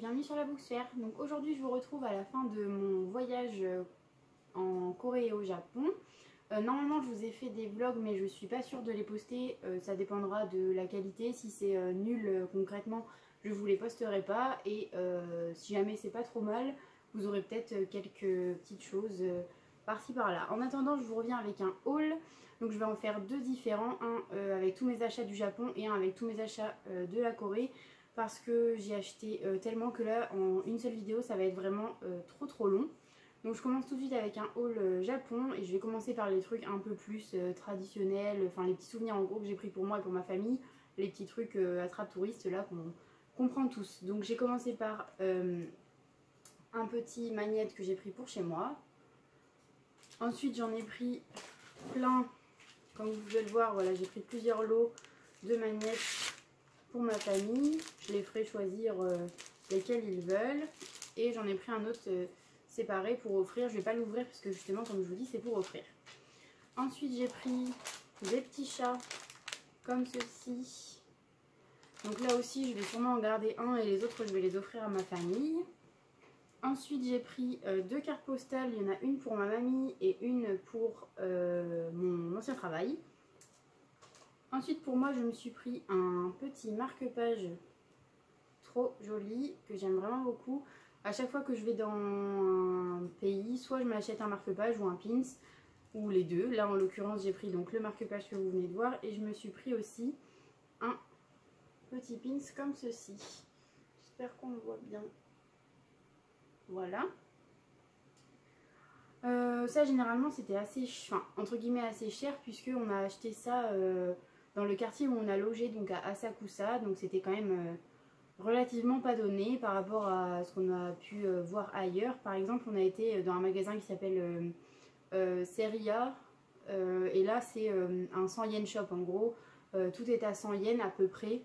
bienvenue sur la Booksphère. Donc aujourd'hui je vous retrouve à la fin de mon voyage en Corée et au Japon. Normalement je vous ai fait des vlogs mais je suis pas sûre de les poster, ça dépendra de la qualité. Si c'est nul concrètement je vous les posterai pas et si jamais c'est pas trop mal vous aurez peut-être quelques petites choses par-ci par-là. En attendant je vous reviens avec un haul. Donc je vais en faire deux différents, un avec tous mes achats du Japon et un avec tous mes achats de la Corée. Parce que j'ai acheté tellement que là en une seule vidéo ça va être vraiment trop long. Donc je commence tout de suite avec un haul Japon et je vais commencer par les trucs un peu plus traditionnels, enfin les petits souvenirs en gros que j'ai pris pour moi et pour ma famille, les petits trucs attrape touristes là qu'on prend tous. Donc j'ai commencé par un petit magnète que j'ai pris pour chez moi. Ensuite j'en ai pris plein, comme vous pouvez le voir, voilà, j'ai pris plusieurs lots de magnettes pour ma famille. Je les ferai choisir lesquels ils veulent. Et j'en ai pris un autre séparé pour offrir. Je ne vais pas l'ouvrir parce que justement, comme je vous dis, c'est pour offrir. Ensuite, j'ai pris des petits chats comme ceci. Donc là aussi, je vais sûrement en garder un et les autres, je vais les offrir à ma famille. Ensuite, j'ai pris deux cartes postales. Il y en a une pour ma mamie et une pour mon ancien travail. Ensuite pour moi je me suis pris un petit marque-page trop joli que j'aime vraiment beaucoup. À chaque fois que je vais dans un pays, soit je m'achète un marque-page ou un pins ou les deux. Là en l'occurrence j'ai pris donc le marque-page que vous venez de voir et je me suis pris aussi un petit pins comme ceci. J'espère qu'on le voit bien. Voilà. Ça généralement c'était assez, enfin, entre guillemets assez cher puisque on a acheté ça dans le quartier où on a logé, donc à Asakusa, donc c'était quand même relativement pas donné par rapport à ce qu'on a pu voir ailleurs. Par exemple on a été dans un magasin qui s'appelle Seria et là c'est un 100 yens shop en gros, tout est à 100 yens à peu près,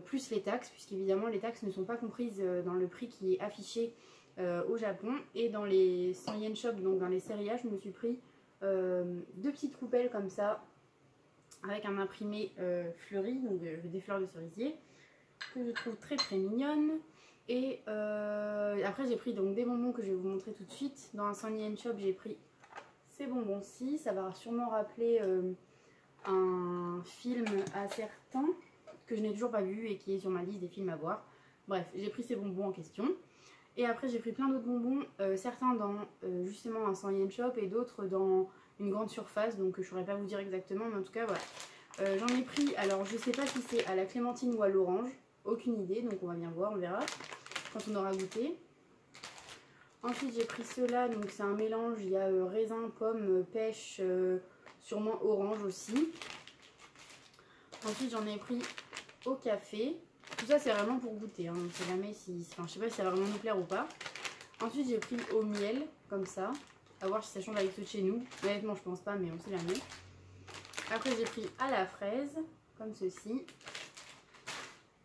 plus les taxes, puisqu'évidemment les taxes ne sont pas comprises dans le prix qui est affiché au Japon. Et dans les 100 yens shop, donc dans les Seria, je me suis pris deux petites coupelles comme ça avec un imprimé fleuri, donc des fleurs de cerisier que je trouve très mignonne. Et après j'ai pris donc des bonbons que je vais vous montrer tout de suite. Dans un 100 yens shop j'ai pris ces bonbons-ci, ça va sûrement rappeler un film à certains que je n'ai toujours pas vu et qui est sur ma liste des films à voir. Bref, j'ai pris ces bonbons en question. Et après j'ai pris plein d'autres bonbons, certains dans justement un 100 yens shop et d'autres dans une grande surface, donc je ne saurais pas vous dire exactement, mais en tout cas voilà. J'en ai pris, alors je sais pas si c'est à la clémentine ou à l'orange, aucune idée, donc on va bien voir, on verra quand on aura goûté. Ensuite j'ai pris ceux-là, donc c'est un mélange, il y a raisin, pomme, pêche, sûrement orange aussi. Ensuite j'en ai pris au café. Tout ça c'est vraiment pour goûter, hein. On ne sait jamais si, enfin je sais pas si ça va vraiment nous plaire ou pas. Ensuite j'ai pris au miel, comme ça, à voir si ça change avec ceux de chez nous. Honnêtement je pense pas mais on sait jamais. Après j'ai pris à la fraise, comme ceci.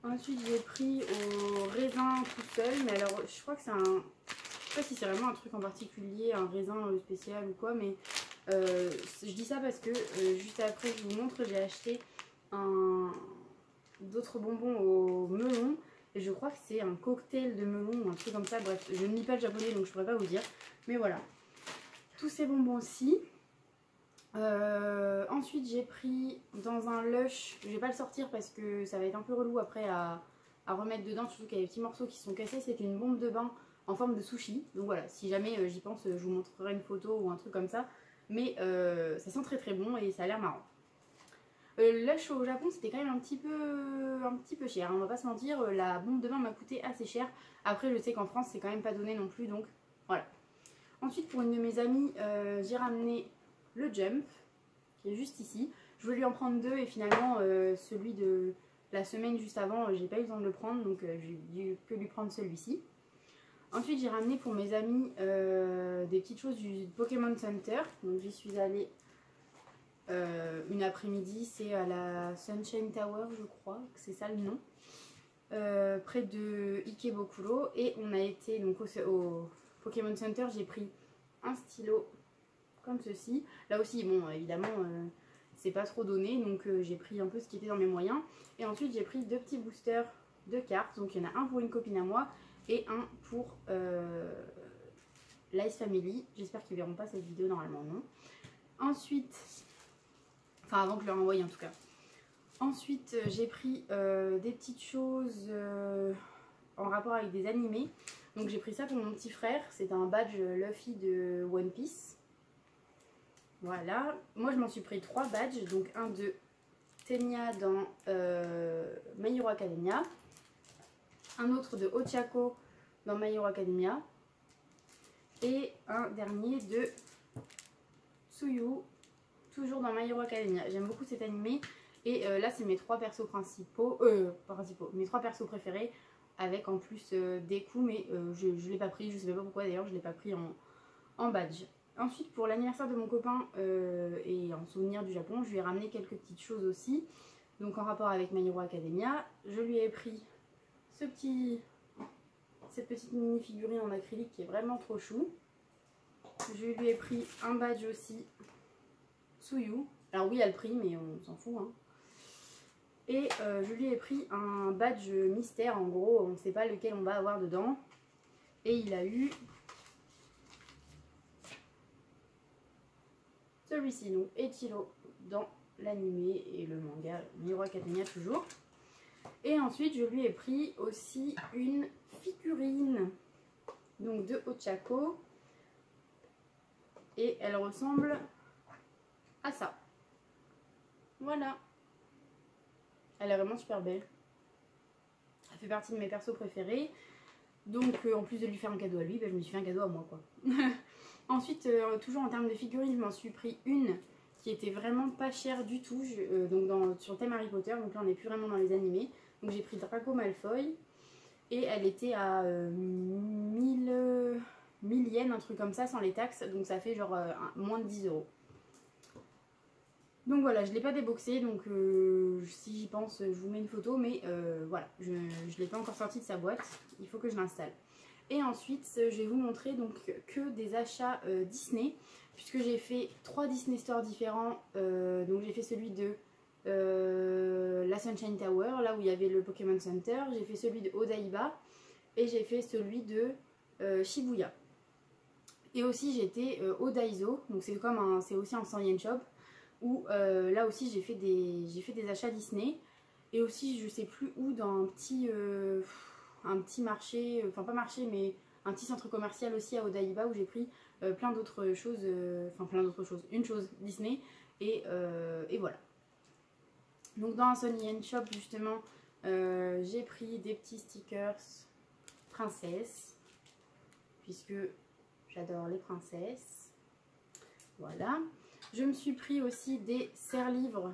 Ensuite j'ai pris au raisin tout seul, mais alors je crois que c'est un... Je sais pas si c'est vraiment un truc en particulier, un raisin spécial ou quoi, mais je dis ça parce que juste après je vous montre, j'ai acheté d'autres bonbons au melon et je crois que c'est un cocktail de melon ou un truc comme ça. Bref, je ne lis pas le japonais donc je pourrais pas vous dire, mais voilà, tous ces bonbons-ci. Ensuite j'ai pris dans un lush, je vais pas le sortir parce que ça va être un peu relou après à remettre dedans, surtout qu'il y a des petits morceaux qui sont cassés. C'est une bombe de bain en forme de sushi, donc voilà, si jamais j'y pense je vous montrerai une photo ou un truc comme ça, mais ça sent très bon et ça a l'air marrant. Lush au Japon c'était quand même un petit peu cher, hein, on va pas se mentir, la bombe de bain m'a coûté assez cher. Après je sais qu'en France c'est quand même pas donné non plus, donc voilà. Ensuite pour une de mes amies j'ai ramené le Jump qui est juste ici. Je voulais lui en prendre deux et finalement celui de la semaine juste avant j'ai pas eu le temps de le prendre, donc j'ai dû que lui prendre celui-ci. Ensuite j'ai ramené pour mes amis des petites choses du Pokémon Center, donc j'y suis allée une après-midi, c'est à la Sunshine Tower je crois, que c'est ça le nom, près de Ikebukuro, et on a été donc au Pokémon Center. J'ai pris un stylo comme ceci, là aussi bon évidemment c'est pas trop donné, donc j'ai pris un peu ce qui était dans mes moyens. Et ensuite j'ai pris deux petits boosters de cartes, donc il y en a un pour une copine à moi et un pour l'Ice Family. J'espère qu'ils verront pas cette vidéo, normalement non. Ensuite, enfin avant que je leur envoie en tout cas. Ensuite j'ai pris des petites choses en rapport avec des animés. Donc j'ai pris ça pour mon petit frère, c'est un badge Luffy de One Piece. Voilà, moi je m'en suis pris 3 badges, donc un de Tenya dans My Hero Academia, un autre de Ochako dans My Hero Academia et un dernier de Tsuyu, toujours dans My Hero Academia. J'aime beaucoup cet animé et là c'est mes 3 persos principaux, mes 3 persos préférés avec en plus Deku, mais je ne l'ai pas pris, je sais pas pourquoi d'ailleurs je ne l'ai pas pris en badge. Ensuite, pour l'anniversaire de mon copain et en souvenir du Japon, je lui ai ramené quelques petites choses aussi. Donc en rapport avec My Hero Academia, je lui ai pris cette petite mini figurine en acrylique qui est vraiment trop chou. Je lui ai pris un badge aussi Tsuyu. Alors oui, il y a le prix, mais on s'en fout. Hein. Et je lui ai pris un badge mystère, en gros, on ne sait pas lequel on va avoir dedans. Et il a eu celui-ci, donc Eiichiro dans l'animé et le manga My Hero Academia toujours. Et ensuite je lui ai pris aussi une figurine donc de Ochako et elle ressemble à ça. Voilà, elle est vraiment super belle, elle fait partie de mes persos préférés. Donc en plus de lui faire un cadeau à lui, je me suis fait un cadeau à moi quoi. Ensuite, toujours en termes de figurines, je m'en suis pris une qui était vraiment pas chère du tout, sur le thème Harry Potter, donc là on n'est plus vraiment dans les animés. Donc j'ai pris Draco Malfoy et elle était à 1000 yens, un truc comme ça, sans les taxes, donc ça fait genre moins de 10 €. Donc voilà, je ne l'ai pas déboxé, donc si j'y pense, je vous mets une photo, mais voilà, je ne l'ai pas encore sorti de sa boîte, il faut que je l'installe. Et ensuite, je vais vous montrer donc que des achats Disney, puisque j'ai fait 3 Disney Store différents. Donc j'ai fait celui de la Sunshine Tower, là où il y avait le Pokémon Center. J'ai fait celui de Odaiba et j'ai fait celui de Shibuya. Et aussi j'étais au Daiso, donc c'est aussi un 100 yen shop, où là aussi j'ai fait des achats Disney. Et aussi je sais plus où, dans un petit marché, enfin pas marché mais un petit centre commercial aussi à Odaiba, où j'ai pris plein d'autres choses, une chose Disney et voilà. Donc dans un Sony Yen Shop justement, j'ai pris des petits stickers princesses, puisque j'adore les princesses. Voilà. Je me suis pris aussi des serre-livres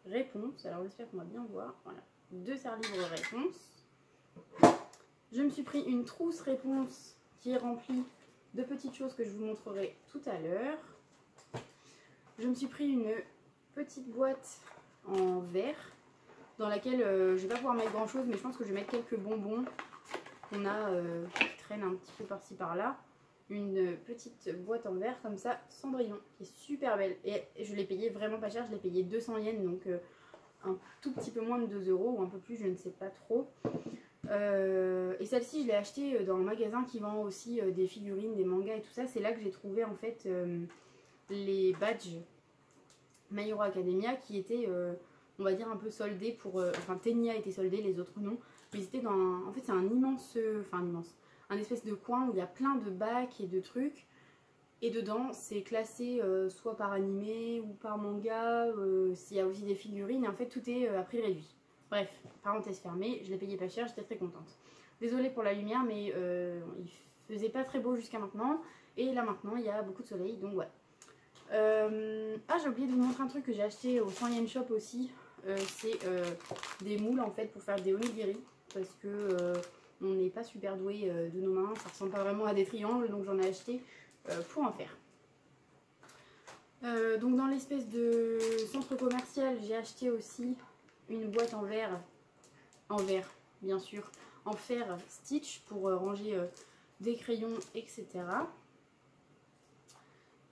réponse, alors j'espère qu'on va bien voir. Voilà, 2 serre-livres réponse. Je me suis pris une trousse réponse qui est remplie de petites choses que je vous montrerai tout à l'heure. Je me suis pris une petite boîte en verre dans laquelle je vais pas pouvoir mettre grand chose, mais je pense que je vais mettre quelques bonbons qu'on a qui traînent un petit peu par-ci par-là. Une petite boîte en verre comme ça, Cendrillon, qui est super belle. Et je l'ai payé vraiment pas cher, je l'ai payé 200 yens, donc un tout petit peu moins de 2 € ou un peu plus, je ne sais pas trop. Et celle-ci, je l'ai achetée dans un magasin qui vend aussi des figurines, des mangas et tout ça. C'est là que j'ai trouvé en fait les badges My Hero Academia qui étaient, on va dire, un peu soldés pour... enfin, Tenya était soldé, les autres non. Mais c'était dans... En fait, c'est un immense... un espèce de coin où il y a plein de bacs et de trucs. Et dedans, c'est classé soit par animé ou par manga. S'il y a aussi des figurines. Et en fait, tout est à prix réduit. Bref, parenthèse fermée, je l'ai payé pas cher, j'étais très contente. Désolée pour la lumière, mais il faisait pas très beau jusqu'à maintenant. Et là maintenant, il y a beaucoup de soleil, donc voilà. Ah, j'ai oublié de vous montrer un truc que j'ai acheté au 100 yen shop aussi. C'est des moules en fait pour faire des onigiri. Parce que on n'est pas super doué de nos mains, ça ressemble pas vraiment à des triangles, donc j'en ai acheté pour en faire. Donc dans l'espèce de centre commercial, j'ai acheté aussi une boîte en verre bien sûr, en fer Stitch pour ranger des crayons, etc.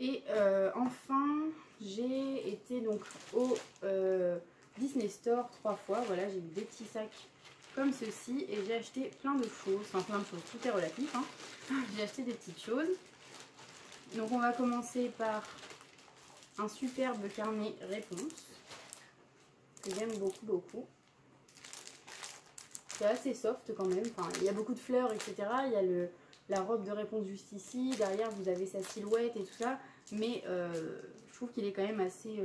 Et enfin, j'ai été donc au Disney Store 3 fois. Voilà, j'ai eu des petits sacs comme ceci. Et j'ai acheté plein de choses, enfin plein de choses, tout est relatif, hein. J'ai acheté des petites choses. Donc on va commencer par un superbe carnet réponse que j'aime beaucoup. C'est assez soft quand même, enfin, il y a beaucoup de fleurs, etc. Il y a la robe de réponse juste ici, derrière vous avez sa silhouette et tout ça, mais je trouve qu'il est quand même assez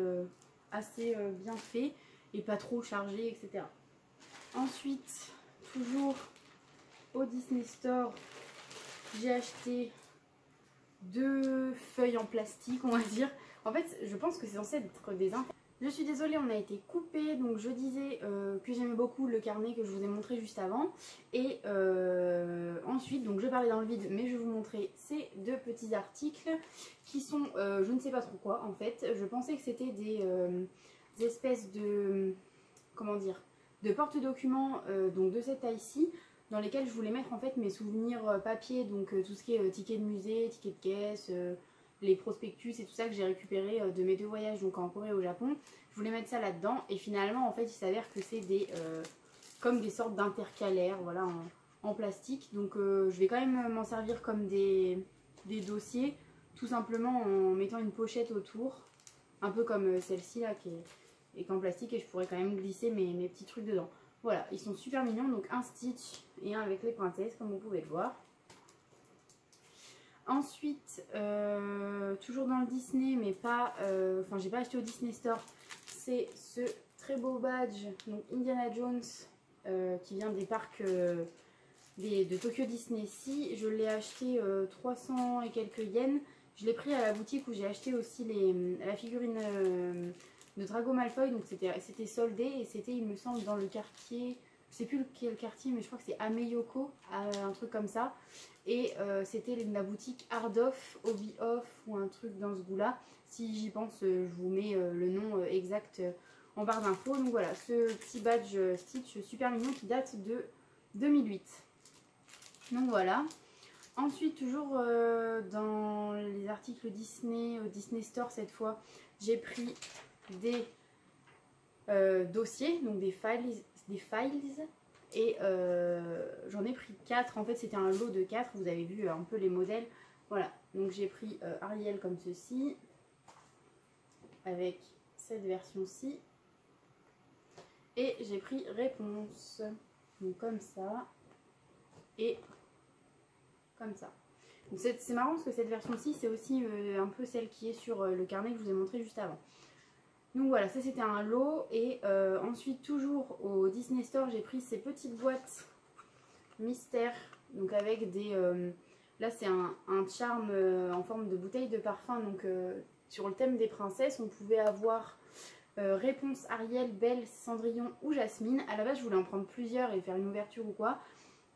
bien fait et pas trop chargé, etc. Ensuite, toujours au Disney Store, j'ai acheté 2 feuilles en plastique, on va dire. En fait, je pense que c'est censé être des infos. Je suis désolée, on a été coupé, donc je disais que j'aimais beaucoup le carnet que je vous ai montré juste avant. Et ensuite, donc je parlais dans le vide, mais je vais vous montrer ces 2 petits articles qui sont, je ne sais pas trop quoi en fait. Je pensais que c'était des espèces de, comment dire, de porte-documents donc de cette taille-ci, dans lesquels je voulais mettre en fait mes souvenirs papier, donc tout ce qui est tickets de musée, tickets de caisse, les prospectus et tout ça que j'ai récupéré de mes 2 voyages, donc en Corée et au Japon. Je voulais mettre ça là-dedans et finalement en fait il s'avère que c'est des comme des sortes d'intercalaires, voilà, en plastique. Donc je vais quand même m'en servir comme des dossiers, tout simplement en mettant une pochette autour, un peu comme celle-ci là qui est en plastique, et je pourrais quand même glisser mes petits trucs dedans. Voilà, ils sont super mignons, donc un Stitch et un avec les princesses comme vous pouvez le voir. Ensuite, toujours dans le Disney, mais pas, enfin j'ai pas acheté au Disney Store, c'est ce très beau badge, donc Indiana Jones, qui vient des parcs de Tokyo Disney Sea. Je l'ai acheté 300 et quelques yens. Je l'ai pris à la boutique où j'ai acheté aussi la figurine de Drago Malfoy, donc c'était soldé et c'était, il me semble, dans le quartier, je sais plus quel quartier, mais je crois que c'est Ameyoko, un truc comme ça. Et c'était la boutique Ardoff, Hobby Off ou un truc dans ce goût-là. Si j'y pense, je vous mets le nom exact en barre d'infos. Donc voilà, ce petit badge Stitch super mignon qui date de 2008. Donc voilà. Ensuite, toujours dans les articles Disney, au Disney Store cette fois, j'ai pris des dossiers, donc des files. Et j'en ai pris 4, en fait c'était un lot de 4, vous avez vu un peu les modèles. Voilà, donc j'ai pris Ariel comme ceci, avec cette version-ci. Et j'ai pris Réponse, donc comme ça, et comme ça. C'est marrant parce que cette version-ci c'est aussi un peu celle qui est sur le carnet que je vous ai montré juste avant. Donc voilà, ça c'était un lot. Et ensuite toujours au Disney Store, j'ai pris ces petites boîtes mystères, donc avec des là c'est un charme en forme de bouteille de parfum, donc sur le thème des princesses. On pouvait avoir Réponse, Ariel, Belle, Cendrillon ou Jasmine. À la base je voulais en prendre plusieurs et faire une ouverture ou quoi,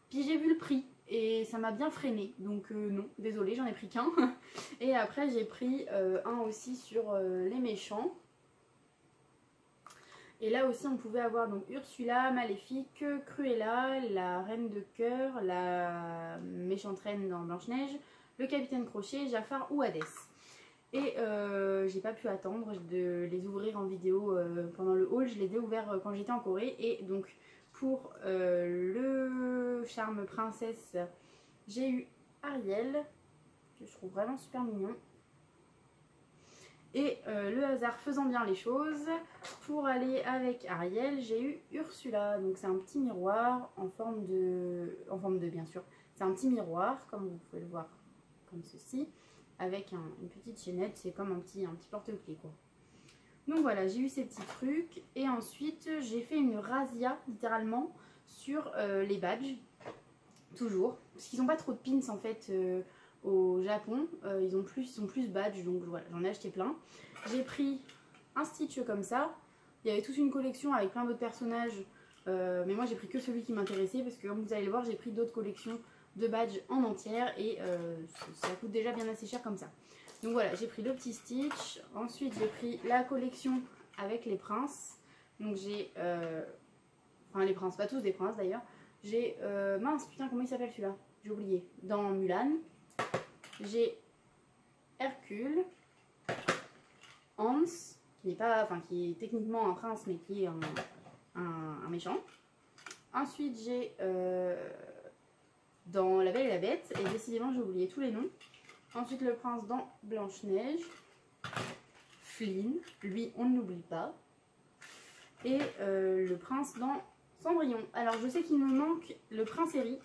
puis j'ai vu le prix et ça m'a bien freiné, donc non, désolée, j'en ai pris qu'un. Et après j'ai pris un aussi sur les méchants. Et là aussi on pouvait avoir donc Ursula, Maléfique, Cruella, la Reine de Cœur, la méchante reine dans Blanche-Neige, le Capitaine Crochet, Jafar ou Hadès. Et j'ai pas pu attendre de les ouvrir en vidéo pendant le haul, je les ai ouverts quand j'étais en Corée. Et donc pour le charme princesse, j'ai eu Ariel, que je trouve vraiment super mignon. Et le hasard faisant bien les choses, pour aller avec Ariel, j'ai eu Ursula. Donc c'est un petit miroir en forme de bien sûr. C'est un petit miroir, comme vous pouvez le voir, comme ceci, avec une petite chaînette. C'est comme un petit porte-clés quoi. Donc voilà, j'ai eu ces petits trucs. Et ensuite, j'ai fait une razzia, littéralement, sur les badges. Toujours. Parce qu'ils n'ont pas trop de pins en fait. Au Japon, ils sont plus badge, donc voilà, j'en ai acheté plein. J'ai pris un Stitch comme ça. Il y avait toute une collection avec plein d'autres personnages, mais moi j'ai pris que celui qui m'intéressait parce que comme vous allez le voir, j'ai pris d'autres collections de badges en entière et ça coûte déjà bien assez cher comme ça. Donc voilà, j'ai pris le petit Stitch. Ensuite j'ai pris la collection avec les princes. Donc j'ai enfin les princes, pas tous des princes d'ailleurs. J'ai mince putain, comment il s'appelle celui-là? J'ai oublié. Dans Mulan. J'ai Hercule, Hans, qui n'est pas, enfin qui est techniquement un prince mais qui est un méchant, Ensuite j'ai dans La Belle et la Bête, et décidément j'ai oublié tous les noms. Ensuite Le Prince dans Blanche-Neige. Flynn, lui on ne l'oublie pas. Et Le Prince dans Cendrillon. Alors je sais qu'il me manque Le Prince Eric.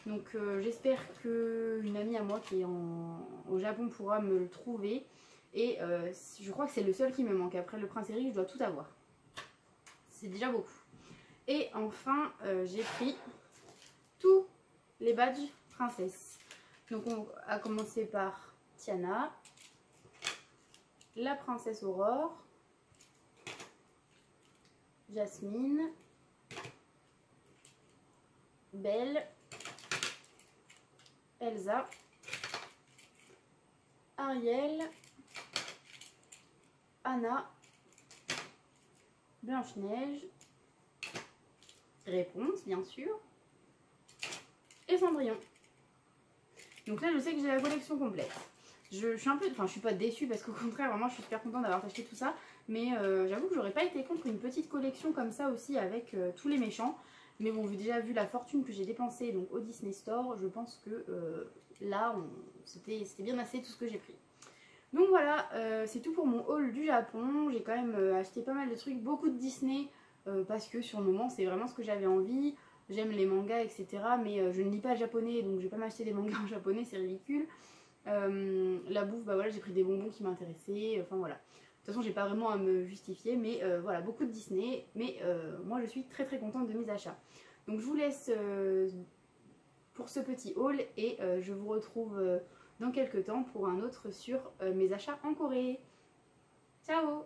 Donc j'espère qu'une amie à moi qui est au Japon pourra me le trouver. Et je crois que c'est le seul qui me manque. Après Le Prince Eric, je dois tout avoir. C'est déjà beaucoup. Et enfin, j'ai pris tous les badges princesses. Donc on a commencé par Tiana, la princesse Aurore, Jasmine, Belle, Elsa, Ariel, Anna, Blanche-Neige, Réponse bien sûr, et Cendrillon. Donc là je sais que j'ai la collection complète. Je suis un peu, enfin je suis pas déçue parce qu'au contraire vraiment je suis super contente d'avoir acheté tout ça. Mais j'avoue que j'aurais pas été contre une petite collection comme ça aussi avec tous les méchants. Mais bon, déjà vu la fortune que j'ai dépensée donc au Disney Store, je pense que là c'était bien assez tout ce que j'ai pris. Donc voilà, c'est tout pour mon haul du Japon. J'ai quand même acheté pas mal de trucs, beaucoup de Disney parce que sur le moment c'est vraiment ce que j'avais envie. J'aime les mangas etc. Mais je ne lis pas le japonais donc je vais pas m'acheter des mangas en japonais, c'est ridicule. La bouffe, bah voilà, j'ai pris des bonbons qui m'intéressaient, enfin voilà. De toute façon, j'ai pas vraiment à me justifier, mais voilà, beaucoup de Disney. Mais moi, je suis très très contente de mes achats. Donc, je vous laisse pour ce petit haul et je vous retrouve dans quelques temps pour un autre sur mes achats en Corée. Ciao!